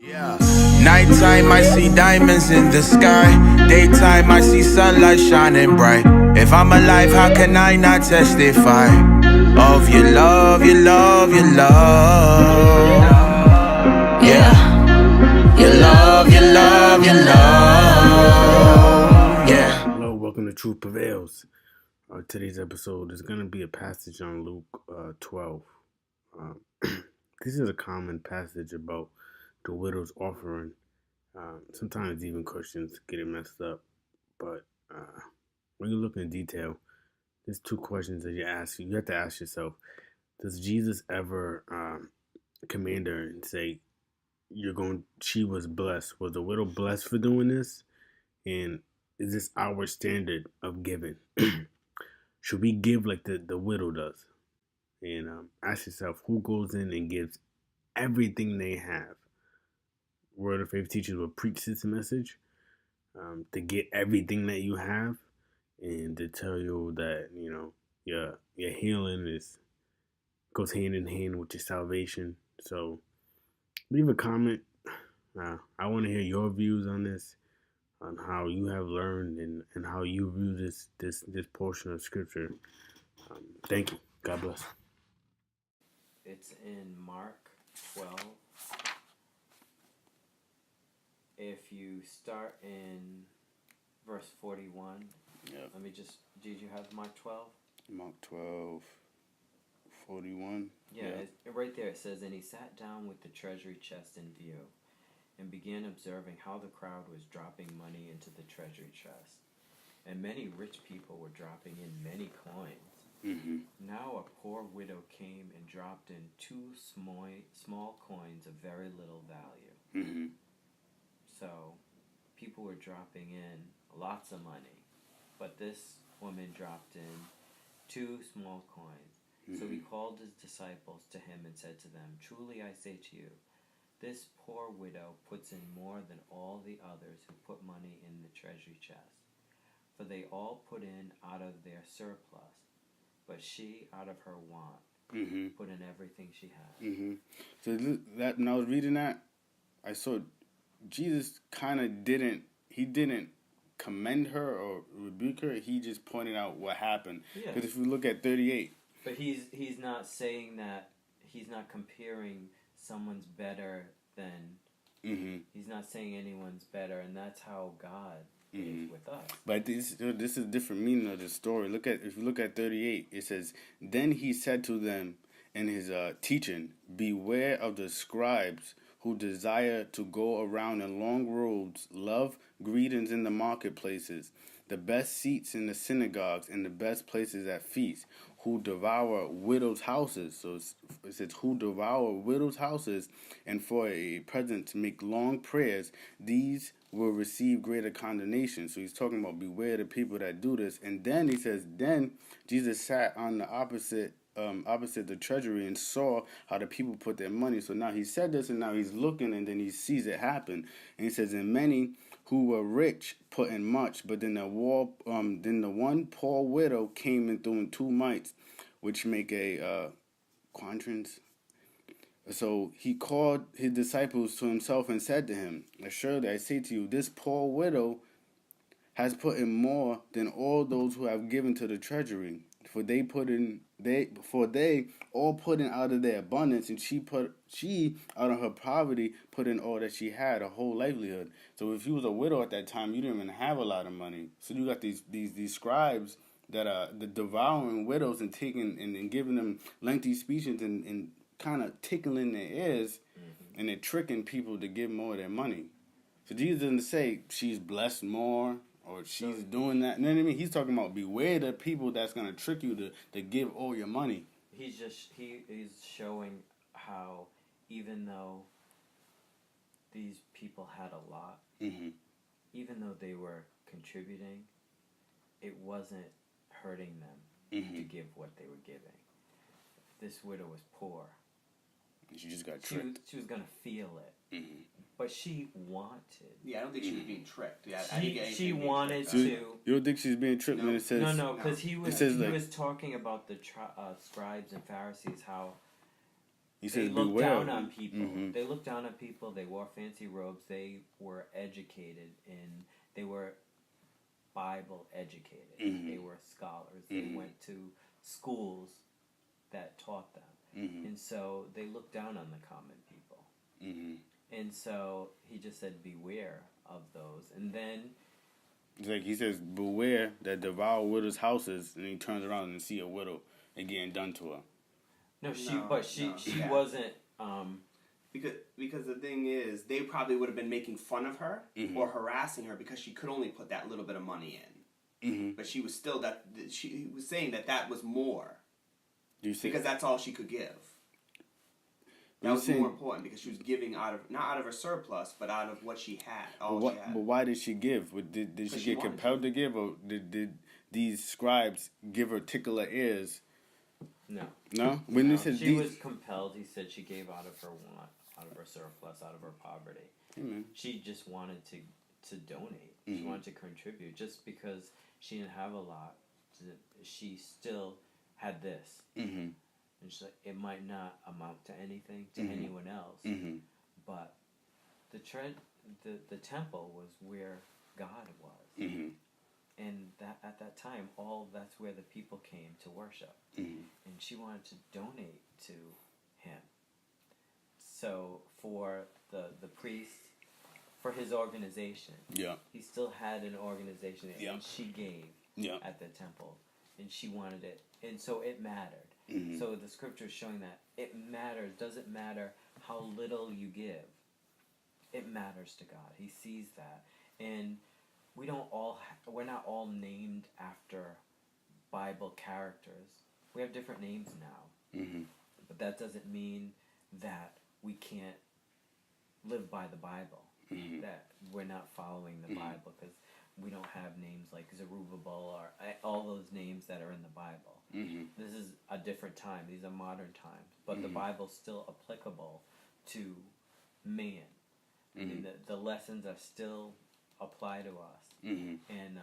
Yeah. Nighttime, I see diamonds in the sky. Daytime, I see sunlight shining bright. If I'm alive, how can I not testify of your love, your love, your love? Yeah. Your love, your love, your love. Yeah. Hello, welcome to Truth Prevails. Today's episode is going to be a passage on Luke 12. This is a common passage about the widow's offering. Sometimes even Christians get it messed up. But when you look in detail, there's two questions that you have to ask yourself. Does Jesus ever command her and say, she was blessed? Was the widow blessed for doing this? And is this our standard of giving? Should we give like the widow does? And ask yourself, who goes in and gives everything they have? Word of Faith teachers will preach this message to get everything that you have, and to tell you that your healing goes hand in hand with your salvation. So leave a comment. I want to hear your views on this, on how you have learned and how you view this portion of scripture. Thank you. God bless. It's in Mark 12. If you start in verse 41, let me just, did you have Mark 12? Mark 12, 41. Yeah. Right there it says, "And he sat down with the treasury chest in view, and began observing how the crowd was dropping money into the treasury chest. And many rich people were dropping in many coins. Mm-hmm. Now a poor widow came and dropped in 2 small coins of very little value." Mm-hmm. So people were dropping in lots of money, but this woman dropped in 2 small coins. Mm-hmm. So he called his disciples to him and said to them, "Truly I say to you, this poor widow puts in more than all the others who put money in the treasury chest. For they all put in out of their surplus, but she, out of her want, Mm-hmm. put in everything she had." Mm-hmm. So that when I was reading that, I saw Jesus kind of didn't commend her or rebuke her. He just pointed out what happened. Yeah. Because if you look at 38. But he's not saying that, he's not comparing someone's better than, Mm-hmm. he's not saying anyone's better, and that's how God is with us. But this is a different meaning of the story. If you look at 38, it says, "Then he said to them in his teaching, beware of the scribes who desire to go around in long robes, love greetings in the marketplaces, the best seats in the synagogues, and the best places at feasts, who devour widows' houses." So it says, "who devour widows' houses, and for a present to make long prayers, these will receive greater condemnation." So he's talking about beware the people that do this. And then he says, then Jesus sat on the opposite the treasury and saw how the people put their money. So now he said this, and now he's looking, and then he sees it happen. And he says, "And many who were rich put in much, but then the one poor widow came and threw in 2 mites, which make a quadrans." So he called his disciples to himself and said to him, "Assuredly I say to you, this poor widow has put in more than all those who have given to the treasury. For they all put in out of their abundance, and she out of her poverty put in all that she had, a whole livelihood." So if you was a widow at that time, you didn't even have a lot of money. So you got these scribes that are devouring widows and taking and giving them lengthy speeches and kind of tickling their ears, and they're tricking people to give more of their money. So Jesus doesn't say she's blessed more or she's doing that. You know what I mean? He's talking about beware the people that's going to trick you to give all your money. He's showing how, even though these people had a lot, Mm-hmm. even though they were contributing, it wasn't hurting them to give what they were giving. This widow was poor. She just got tricked. She was going to feel it. Mm-hmm. But she wanted. Yeah, I don't think she was being tricked. Yeah, She wanted So to. you don't think she's being tricked when it says... No, because he was talking about the scribes and Pharisees, how He They says, looked beware. down on people. Mhm. They looked down on people. They wore fancy robes. They were educated and they were Bible educated. Mhm. They were scholars. Mhm. They went to schools that taught them. Mhm. And so they looked down on the common people. Mhm. And so he just said, beware of those. And then, It's like he says, beware that devour widows' houses, and he turns around and see a widow and getting done to her. no, she yeah. wasn't, Because the thing is, they probably would have been making fun of her or harassing her because she could only put that little bit of money in. Mm-hmm. But she was still she was saying that was more Do you see? because that's all she could give. That You're was saying- more important because she was giving not out of her surplus, but out of what she had. All she had. But why did she give? Did she Because she get wanted compelled to give, or did these scribes give her tickler ears? no. No, when No, you said she these, was compelled. He said she gave out of her want, out of her surplus, out of her poverty. Amen. She just wanted to donate. She Mhm. wanted to contribute. Just because she didn't have a lot, she still had this. Mm-hmm. And she's like, it might not amount to anything to Mhm. anyone else, Mm-hmm. but the temple was where God was, Mm-hmm. and that at that time, that's where the people came to worship. Mm-hmm. And she wanted to donate to him. So for the priest, for his organization, Yeah. he still had an organization, Yeah. and she gave Yeah. at the temple, and she wanted it, and so it mattered. Mm-hmm. So the scripture is showing that it matters. Doesn't matter how little you give. It matters to God. He sees that, and we don't all. We're not all named after Bible characters. We have different names now, Mm-hmm. but that doesn't mean that we can't live by the Bible. Mm-hmm. That we're not following the Bible because we don't have names like Zerubbabel or all those names that are in the Bible. Mm-hmm. This is a different time. These are modern times. But the Bible's still applicable to man. I mean, the lessons are still apply to us. Mm-hmm. And